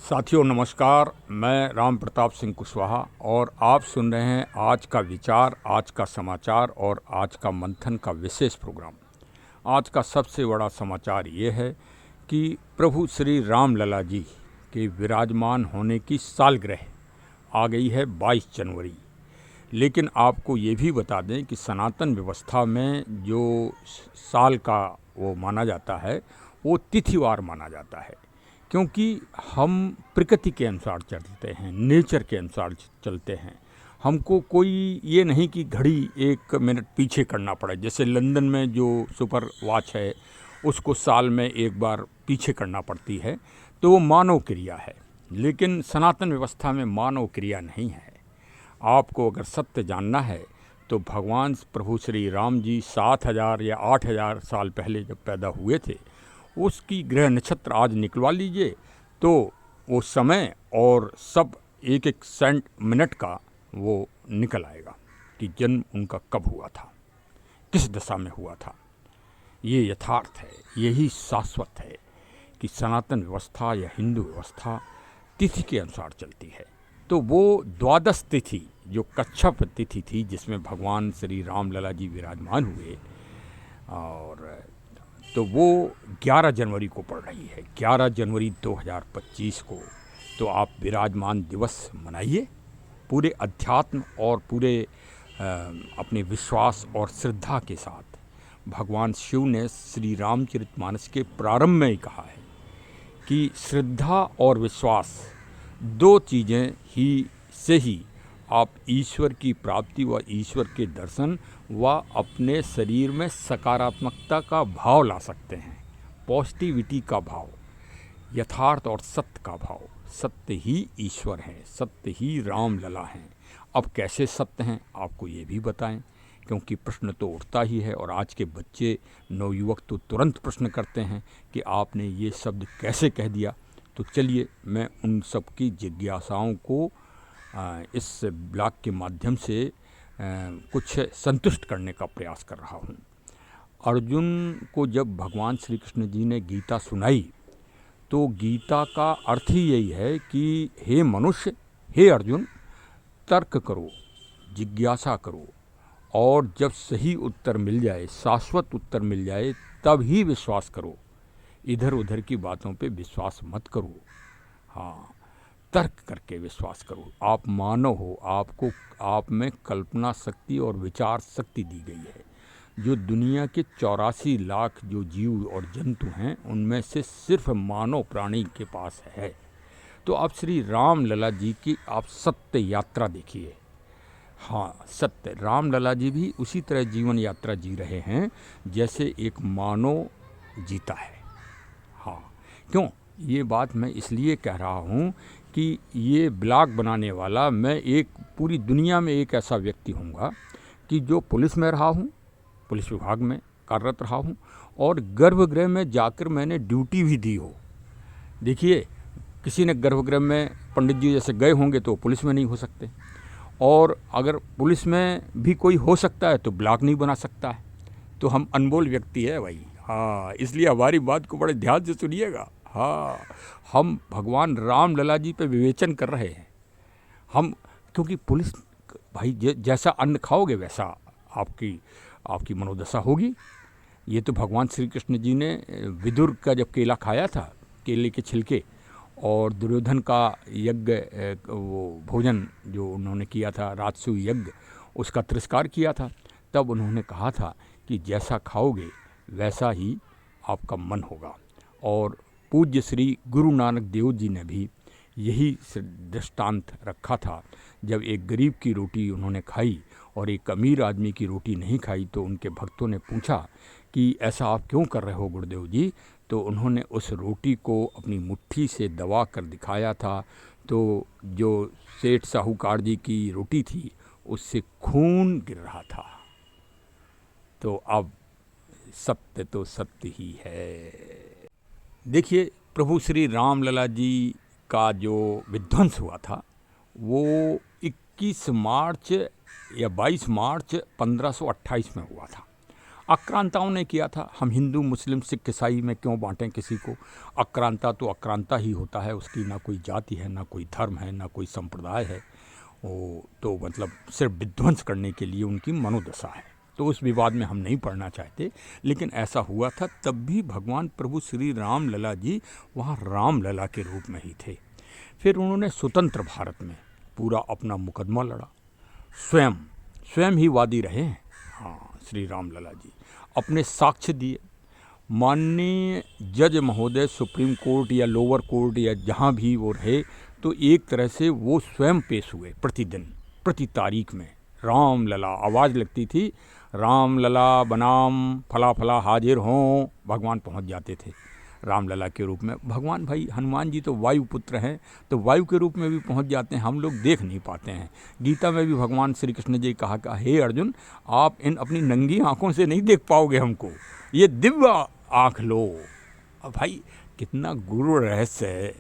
साथियों नमस्कार। मैं राम प्रताप सिंह कुशवाहा और आप सुन रहे हैं आज का विचार, आज का समाचार और आज का मंथन का विशेष प्रोग्राम। आज का सबसे बड़ा समाचार ये है कि प्रभु श्री राम लला जी के विराजमान होने की सालगिरह आ गई है 22 जनवरी। लेकिन आपको ये भी बता दें कि सनातन व्यवस्था में जो साल का वो माना जाता है वो तिथिवार माना जाता है, क्योंकि हम प्रकृति के अनुसार चलते हैं, नेचर के अनुसार चलते हैं। हमको कोई ये नहीं कि घड़ी 1 मिनट पीछे करना पड़े। जैसे लंदन में जो सुपर वॉच है उसको साल में एक बार पीछे करना पड़ती है, तो वो मानव क्रिया है। लेकिन सनातन व्यवस्था में मानव क्रिया नहीं है। आपको अगर सत्य जानना है तो भगवान प्रभु श्री राम जी 7,000 या 8,000 साल पहले जब पैदा हुए थे, उसकी ग्रह नक्षत्र आज निकलवा लीजिए तो वो समय और सब एक एक सेंट मिनट का वो निकल आएगा कि जन्म उनका कब हुआ था, किस दशा में हुआ था। ये यथार्थ है, यही शाश्वत है कि सनातन व्यवस्था या हिंदू व्यवस्था तिथि के अनुसार चलती है। तो वो द्वादश तिथि जो कच्छप तिथि थी जिसमें भगवान श्री राम लला जी विराजमान हुए, और तो वो 11 जनवरी को पड़ रही है, 11 जनवरी 2025 को। तो आप विराजमान दिवस मनाइए पूरे अध्यात्म और पूरे अपने विश्वास और श्रद्धा के साथ। भगवान शिव ने श्री रामचरितमानस के प्रारंभ में ही कहा है कि श्रद्धा और विश्वास 2 चीज़ें ही से ही आप ईश्वर की प्राप्ति व ईश्वर के दर्शन व अपने शरीर में सकारात्मकता का भाव ला सकते हैं। पॉजिटिविटी का भाव, यथार्थ और सत्य का भाव। सत्य ही ईश्वर है, सत्य ही राम लला हैं। अब कैसे सत्य हैं आपको ये भी बताएं, क्योंकि प्रश्न तो उठता ही है और आज के बच्चे नवयुवक तो तुरंत प्रश्न करते हैं कि आपने ये शब्द कैसे कह दिया। तो चलिए मैं उन सब की जिज्ञासाओं को इस ब्लॉग के माध्यम से कुछ संतुष्ट करने का प्रयास कर रहा हूँ। अर्जुन को जब भगवान श्री कृष्ण जी ने गीता सुनाई तो गीता का अर्थ ही यही है कि हे मनुष्य, हे अर्जुन, तर्क करो, जिज्ञासा करो, और जब सही उत्तर मिल जाए, शाश्वत उत्तर मिल जाए, तब ही विश्वास करो। इधर उधर की बातों पे विश्वास मत करो। हाँ, तर्क करके विश्वास करो। आप मानव हो, आपको आप में कल्पना शक्ति और विचार शक्ति दी गई है। जो दुनिया के 84 लाख जो जीव और जंतु हैं उनमें से सिर्फ मानव प्राणी के पास है। तो आप श्री राम लला जी की आप सत्य यात्रा देखिए। हाँ, सत्य राम लला जी भी उसी तरह जीवन यात्रा जी रहे हैं जैसे एक मानव जीता है। हाँ, क्यों ये बात मैं इसलिए कह रहा हूँ कि ये ब्लॉग बनाने वाला मैं एक पूरी दुनिया में एक ऐसा व्यक्ति हूँगा कि जो पुलिस में रहा हूँ, पुलिस विभाग में कार्यरत रहा हूँ, और गर्भगृह में जाकर मैंने ड्यूटी भी दी हो। देखिए, किसी ने गर्भगृह में पंडित जी जैसे गए होंगे तो पुलिस में नहीं हो सकते, और अगर पुलिस में भी कोई हो सकता है तो ब्लॉग नहीं बना सकता है। तो हम अनमोल व्यक्ति है भाई। हाँ, इसलिए हमारी बात को बड़े ध्यान से सुनिएगा। हाँ, हम भगवान राम लला जी पे विवेचन कर रहे हैं। हम क्योंकि पुलिस भाई जैसा अन्न खाओगे वैसा आपकी मनोदशा होगी। ये तो भगवान श्री कृष्ण जी ने विदुर का जब केला खाया था, केले के छिलके, और दुर्योधन का यज्ञ वो भोजन जो उन्होंने किया था, राजसू यज्ञ, उसका तिरस्कार किया था, तब उन्होंने कहा था कि जैसा खाओगे वैसा ही आपका मन होगा। और पूज्य श्री गुरु नानक देव जी ने भी यही दृष्टांत रखा था। जब एक गरीब की रोटी उन्होंने खाई और एक अमीर आदमी की रोटी नहीं खाई तो उनके भक्तों ने पूछा कि ऐसा आप क्यों कर रहे हो गुरुदेव जी। तो उन्होंने उस रोटी को अपनी मुट्ठी से दबा कर दिखाया था। तो जो सेठ साहूकार जी की रोटी थी उससे खून गिर रहा था। तो अब सत्य तो सत्य ही है। देखिए, प्रभु श्री राम लला जी का जो विध्वंस हुआ था वो 21 मार्च या 22 मार्च 1528 में हुआ था। आक्रांताओं ने किया था। हम हिंदू मुस्लिम सिख ईसाई में क्यों बांटें किसी को? आक्रांता तो आक्रांता ही होता है, उसकी ना कोई जाति है, ना कोई धर्म है, ना कोई संप्रदाय है। वो तो मतलब सिर्फ विध्वंस करने के लिए उनकी मनोदशा है। तो उस विवाद में हम नहीं पढ़ना चाहते, लेकिन ऐसा हुआ था। तब भी भगवान प्रभु श्री राम लला जी वहाँ राम लला के रूप में ही थे। फिर उन्होंने स्वतंत्र भारत में पूरा अपना मुकदमा लड़ा, स्वयं ही वादी रहे हैं। हाँ, श्री राम लला जी अपने साक्ष्य दिए। माननीय जज महोदय सुप्रीम कोर्ट या लोअर कोर्ट या जहाँ भी वो रहे, तो एक तरह से वो स्वयं पेश हुए प्रतिदिन, प्रति तारीख में। राम लला आवाज़ लगती थी, राम लला बनाम फला फला हाजिर हों, भगवान पहुंच जाते थे राम लला के रूप में। भगवान भाई हनुमान जी तो वायु पुत्र हैं, तो वायु के रूप में भी पहुंच जाते हैं, हम लोग देख नहीं पाते हैं। गीता में भी भगवान श्री कृष्ण जी कहा कि हे अर्जुन, आप इन अपनी नंगी आँखों से नहीं देख पाओगे हमको, ये दिव्य आँख लो। अब भाई कितना गूढ़ रहस्य है,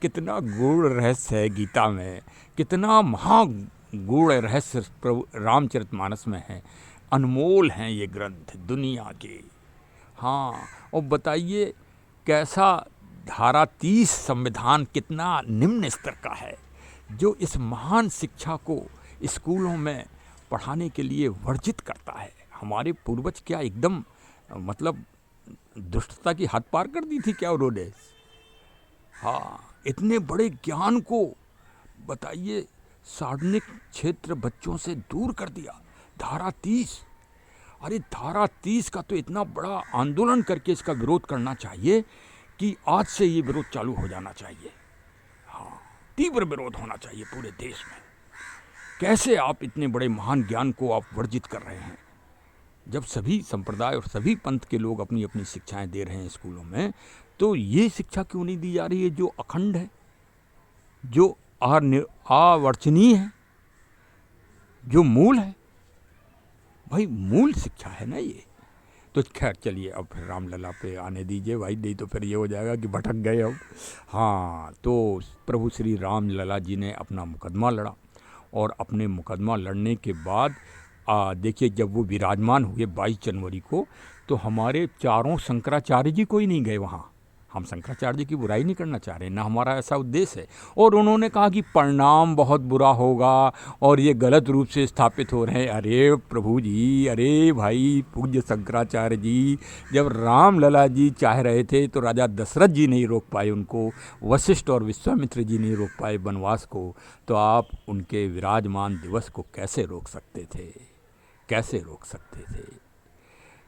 कितना गूढ़ रहस्य है गीता में, कितना महागूढ़ रहस्य प्रभु रामचरितमानस में है। अनमोल हैं ये ग्रंथ दुनिया के। हाँ, और बताइए कैसा धारा 30 संविधान कितना निम्न स्तर का है, जो इस महान शिक्षा को स्कूलों में पढ़ाने के लिए वर्जित करता है। हमारे पूर्वज क्या एकदम मतलब दुष्टता की हद पार कर दी थी क्या उन्होंने? हाँ, इतने बड़े ज्ञान को बताइए सार्वजनिक क्षेत्र बच्चों से दूर कर दिया। धारा 30, अरे धारा 30 का तो इतना बड़ा आंदोलन करके इसका विरोध करना चाहिए कि आज से ये विरोध चालू हो जाना चाहिए। हाँ, तीव्र विरोध होना चाहिए पूरे देश में। कैसे आप इतने बड़े महान ज्ञान को आप वर्जित कर रहे हैं? जब सभी संप्रदाय और सभी पंथ के लोग अपनी अपनी शिक्षाएं दे रहे हैं स्कूलों में, तो ये शिक्षा क्यों नहीं दी जा रही है जो अखंड है, जो अवर्चनीय है, जो मूल है? भाई मूल शिक्षा है ना ये। तो खैर चलिए, अब फिर रामलला पे आने दीजिए भाई, नहीं तो फिर ये हो जाएगा कि भटक गए अब। हाँ, तो प्रभु श्री रामलला जी ने अपना मुकदमा लड़ा, और अपने मुकदमा लड़ने के बाद देखिए जब वो विराजमान हुए 22 जनवरी को, तो हमारे चारों शंकराचार्य जी कोई नहीं गए वहाँ। हम शंकराचार्य जी की बुराई नहीं करना चाह रहे, ना हमारा ऐसा उद्देश्य है। और उन्होंने कहा कि परिणाम बहुत बुरा होगा और ये गलत रूप से स्थापित हो रहे हैं। अरे प्रभु जी, अरे भाई पूज्य शंकराचार्य जी, जब रामलला जी चाह रहे थे तो राजा दशरथ जी नहीं रोक पाए उनको, वशिष्ठ और विश्वामित्र जी नहीं रोक पाए वनवास को, तो आप उनके विराजमान दिवस को कैसे रोक सकते थे? कैसे रोक सकते थे?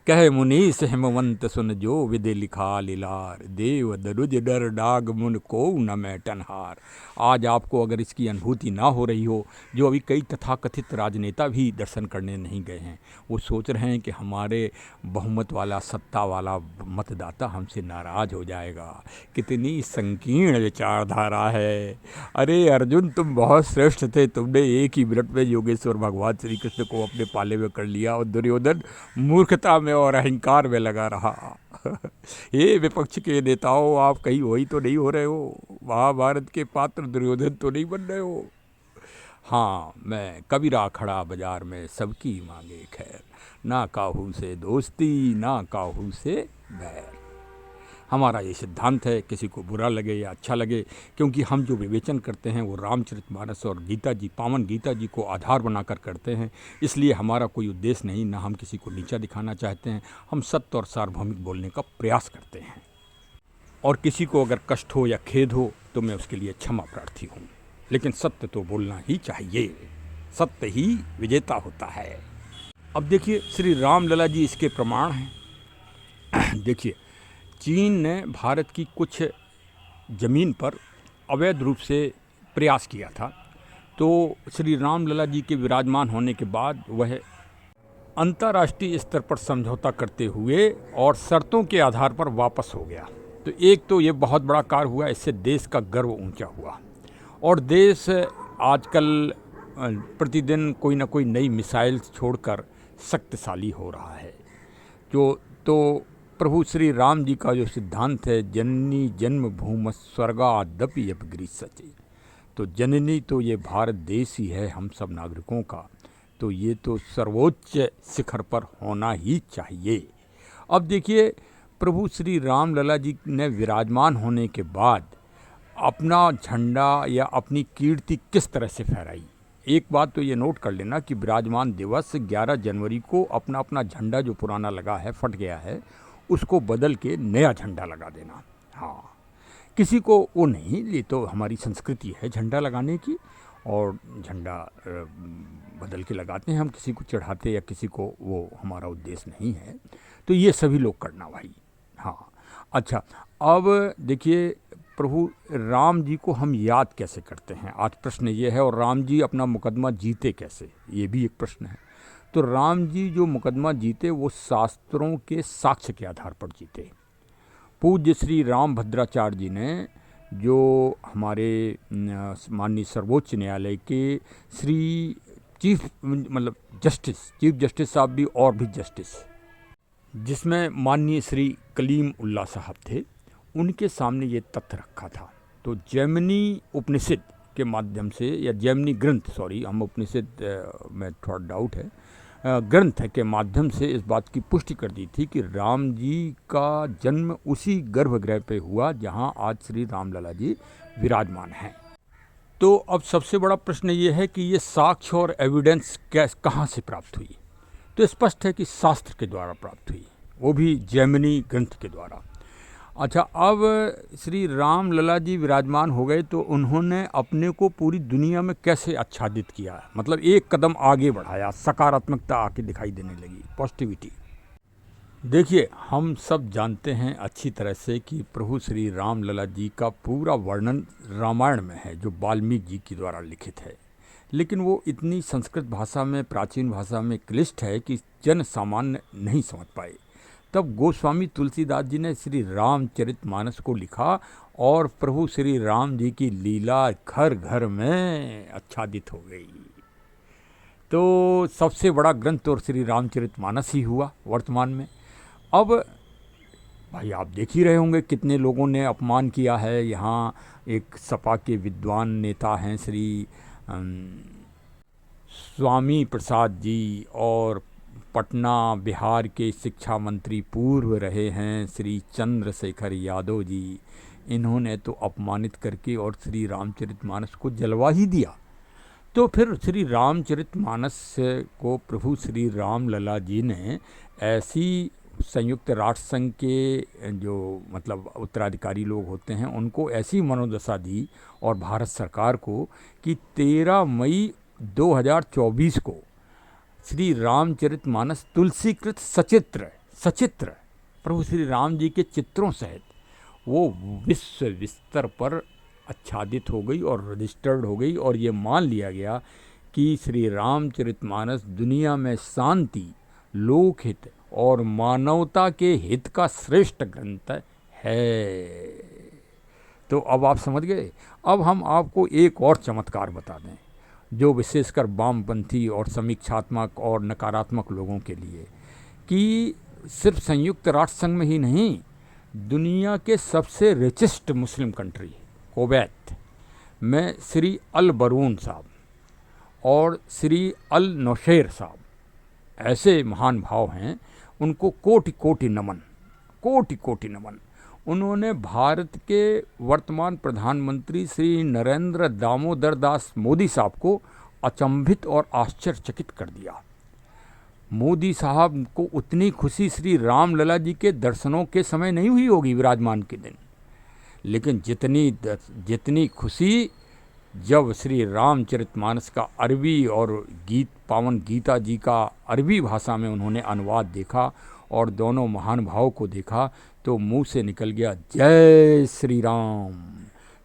कह मुनीस हिमवंत सुन जो विदे लिखा लीलार, देव दरुज डर डाग मुन को न मैं टनहार। आज आपको अगर इसकी अनुभूति ना हो रही हो, जो अभी कई तथाकथित राजनेता भी दर्शन करने नहीं गए हैं, वो सोच रहे हैं कि हमारे बहुमत वाला सत्ता वाला मतदाता हमसे नाराज़ हो जाएगा। कितनी संकीर्ण विचारधारा है। अरे अर्जुन, तुम बहुत श्रेष्ठ थे, तुमने एक ही मिनट में योगेश्वर भगवान श्री कृष्ण को अपने पाले में कर लिया, और दुर्योधन मूर्खता में और अहंकार में लगा रहा। ये विपक्ष के नेताओं, आप कहीं वही तो नहीं हो रहे हो, महाभारत के पात्र दुर्योधन तो नहीं बन रहे हो। हाँ, मैं कबीरा खड़ा बाजार में सबकी मांगे खैर, ना काहू से दोस्ती ना काहू से बैर। हमारा ये सिद्धांत है, किसी को बुरा लगे या अच्छा लगे, क्योंकि हम जो विवेचन करते हैं वो रामचरितमानस और गीता जी, पावन गीता जी को आधार बनाकर करते हैं। इसलिए हमारा कोई उद्देश्य नहीं, ना हम किसी को नीचा दिखाना चाहते हैं। हम सत्य और सार्वभौमिक बोलने का प्रयास करते हैं, और किसी को अगर कष्ट हो या खेद हो तो मैं उसके लिए क्षमा प्रार्थी हूँ। लेकिन सत्य तो बोलना ही चाहिए, सत्य ही विजेता होता है। अब देखिए श्री रामलला जी इसके प्रमाण हैं। देखिए, चीन ने भारत की कुछ ज़मीन पर अवैध रूप से प्रयास किया था, तो श्री रामलला जी के विराजमान होने के बाद वह अंतर्राष्ट्रीय स्तर पर समझौता करते हुए और शर्तों के आधार पर वापस हो गया। तो एक तो ये बहुत बड़ा कार्य हुआ, इससे देश का गर्व ऊंचा हुआ, और देश आजकल प्रतिदिन कोई ना कोई नई मिसाइल छोड़कर शक्तिशाली हो रहा है। तो प्रभु श्री राम जी का जो सिद्धांत है, जननी जन्म भूम स्वर्गादपि अपगृह्यते, तो जननी तो ये भारत देश ही है हम सब नागरिकों का, तो ये तो सर्वोच्च शिखर पर होना ही चाहिए। अब देखिए, प्रभु श्री राम लला जी ने विराजमान होने के बाद अपना झंडा या अपनी कीर्ति किस तरह से फहराई। एक बात तो ये नोट कर लेना कि विराजमान दिवस 11 जनवरी को अपना अपना झंडा जो पुराना लगा है, फट गया है, उसको बदल के नया झंडा लगा देना। हाँ, किसी को वो नहीं, ये तो हमारी संस्कृति है झंडा लगाने की, और झंडा बदल के लगाते हैं हम, किसी को चढ़ाते या किसी को, वो हमारा उद्देश्य नहीं है। तो ये सभी लोग करना भाई। हाँ, अच्छा, अब देखिए, प्रभु राम जी को हम याद कैसे करते हैं, आज प्रश्न ये है। और राम जी अपना मुकदमा जीते कैसे, ये भी एक प्रश्न है। तो राम जी जो मुकदमा जीते वो शास्त्रों के साक्ष्य के आधार पर जीते। पूज्य श्री राम भद्राचार्य जी ने, जो हमारे माननीय सर्वोच्च न्यायालय के श्री चीफ जस्टिस साहब भी, और भी जस्टिस, जिसमें माननीय श्री कलीम उल्ला साहब थे, उनके सामने ये तथ्य रखा था। तो जैमिनी उपनिषद के माध्यम से, या जैमिनी ग्रंथ, सॉरी, हम उपनिषद में थोड़ा डाउट है, ग्रंथ के माध्यम से इस बात की पुष्टि कर दी थी कि राम जी का जन्म उसी गर्भगृह पे हुआ जहां आज श्री रामलला जी विराजमान हैं। तो अब सबसे बड़ा प्रश्न ये है कि ये साक्ष्य और एविडेंस कहाँ से प्राप्त हुई। तो स्पष्ट है कि शास्त्र के द्वारा प्राप्त हुई, वो भी जैमिनी ग्रंथ के द्वारा। अच्छा, अब श्री राम लला जी विराजमान हो गए तो उन्होंने अपने को पूरी दुनिया में कैसे आच्छादित किया, मतलब एक कदम आगे बढ़ाया, सकारात्मकता आके दिखाई देने लगी, पॉजिटिविटी। देखिए, हम सब जानते हैं अच्छी तरह से कि प्रभु श्री राम लला जी का पूरा वर्णन रामायण में है, जो वाल्मीकि जी के द्वारा लिखित है। लेकिन वो इतनी संस्कृत भाषा में, प्राचीन भाषा में क्लिष्ट है कि जन सामान्य नहीं समझ पाए। तब गोस्वामी तुलसीदास जी ने श्री रामचरितमानस को लिखा और प्रभु श्री राम जी की लीला घर घर में आच्छादित हो गई। तो सबसे बड़ा ग्रंथ तो श्री रामचरितमानस ही हुआ वर्तमान में। अब भाई, आप देख ही रहे होंगे कितने लोगों ने अपमान किया है। यहाँ एक सपा के विद्वान नेता हैं श्री स्वामी प्रसाद जी, और पटना बिहार के शिक्षा मंत्री पूर्व रहे हैं श्री चंद्रशेखर यादव जी। इन्होंने तो अपमानित करके और श्री रामचरितमानस को जलवा ही दिया। तो फिर श्री रामचरितमानस को प्रभु श्री राम लला जी ने ऐसी संयुक्त राष्ट्र संघ के जो मतलब उत्तराधिकारी लोग होते हैं उनको ऐसी मनोदशा दी, और भारत सरकार को, कि 13 मई 2024 को श्री रामचरितमानस तुलसीकृत सचित्र प्रभु श्री राम जी के चित्रों सहित वो विश्व स्तर पर आच्छादित हो गई और रजिस्टर्ड हो गई, और ये मान लिया गया कि श्री रामचरितमानस दुनिया में शांति, लोकहित और मानवता के हित का श्रेष्ठ ग्रंथ है। तो अब आप समझ गए। अब हम आपको एक और चमत्कार बता दें, जो विशेषकर वामपंथी और समीक्षात्मक और नकारात्मक लोगों के लिए, कि सिर्फ संयुक्त राष्ट्र संघ में ही नहीं, दुनिया के सबसे रिचेस्ट मुस्लिम कंट्री कुवैत में श्री अल बरून साहब और श्री अल नौशेर साहब, ऐसे महान भाव हैं, उनको कोटि कोटि नमन। उन्होंने भारत के वर्तमान प्रधानमंत्री श्री नरेंद्र दामोदर दास मोदी साहब को अचंभित और आश्चर्यचकित कर दिया। मोदी साहब को उतनी खुशी श्री राम लला जी के दर्शनों के समय नहीं हुई होगी विराजमान के दिन, लेकिन जितनी खुशी जब श्री रामचरितमानस का अरबी और पावन गीता जी का अरबी भाषा में उन्होंने अनुवाद देखा और दोनों महान भाव को देखा, तो मुंह से निकल गया, जय श्री राम,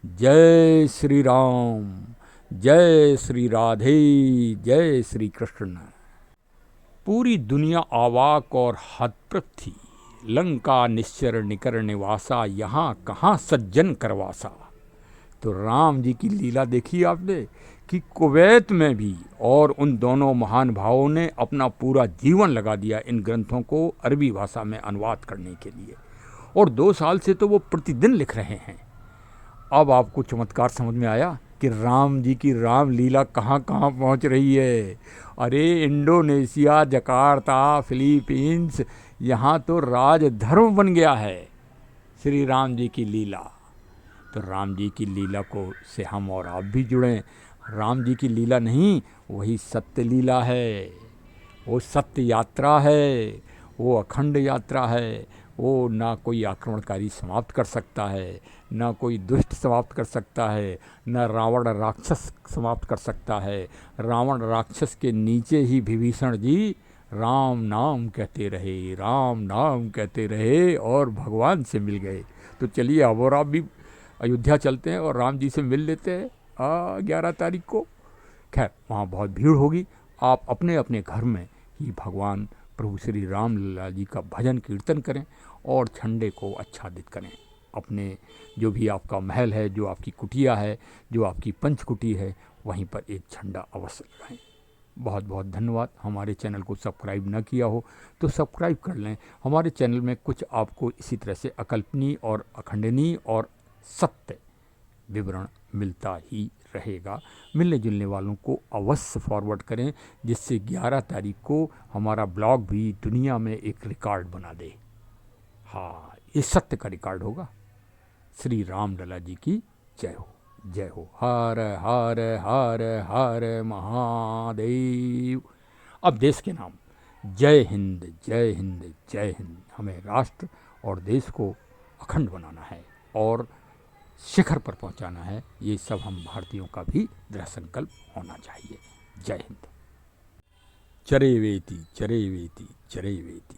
जय श्री राम, जय श्री राधे, जय श्री कृष्ण। पूरी दुनिया अवाक और हतप्रभ थी। लंका निश्चर निकर निवासा, यहाँ कहाँ सज्जन करवासा। तो राम जी की लीला देखी आपने कि कुवैत में भी, और उन दोनों महान भावों ने अपना पूरा जीवन लगा दिया इन ग्रंथों को अरबी भाषा में अनुवाद करने के लिए, और 2 साल से तो वो प्रतिदिन लिख रहे हैं। अब आपको चमत्कार समझ में आया कि राम जी की रामलीला कहाँ कहाँ पहुँच रही है। अरे इंडोनेशिया, जकार्ता, फिलीपींस, यहाँ तो राजधर्म बन गया है श्री राम जी की लीला। तो राम जी की लीला को से हम और आप भी जुड़ें। राम जी की लीला नहीं, वही सत्य लीला है, वो सत्य यात्रा है, वो अखंड यात्रा है। वो ना कोई आक्रमणकारी समाप्त कर सकता है, ना कोई दुष्ट समाप्त कर सकता है, ना रावण राक्षस समाप्त कर सकता है। रावण राक्षस के नीचे ही विभीषण जी राम नाम कहते रहे, राम नाम कहते रहे और भगवान से मिल गए। तो चलिए अब और आप भी अयोध्या चलते हैं और राम जी से मिल लेते हैं 11 तारीख को। खैर वहाँ बहुत भीड़ होगी। आप अपने अपने घर में ही भगवान प्रभु श्री राम लला जी का भजन कीर्तन करें और झंडे को आच्छादित करें। अपने जो भी आपका महल है, जो आपकी कुटिया है, जो आपकी पंचकुटी है, वहीं पर एक झंडा अवश्य लगाएं। बहुत बहुत धन्यवाद। हमारे चैनल को सब्सक्राइब न किया हो तो सब्सक्राइब कर लें। हमारे चैनल में कुछ आपको इसी तरह से अकल्पनीय और अखंडनीय और सत्य विवरण मिलता ही रहेगा। मिलने जुलने वालों को अवश्य फॉरवर्ड करें, जिससे 11 तारीख को हमारा ब्लॉग भी दुनिया में एक रिकॉर्ड बना दे। हाँ, ये सत्य का रिकॉर्ड होगा। श्री राम लला जी की जय हो, जय हो। हर हर हर हर महादेव। अब देश के नाम, जय हिंद, जय हिंद, जय हिंद। हमें राष्ट्र और देश को अखंड बनाना है और शिखर पर पहुंचाना है। ये सब हम भारतीयों का भी दृढ़ संकल्प होना चाहिए। जय हिंद। चरे वेति, चरे वेति, चरे वेति।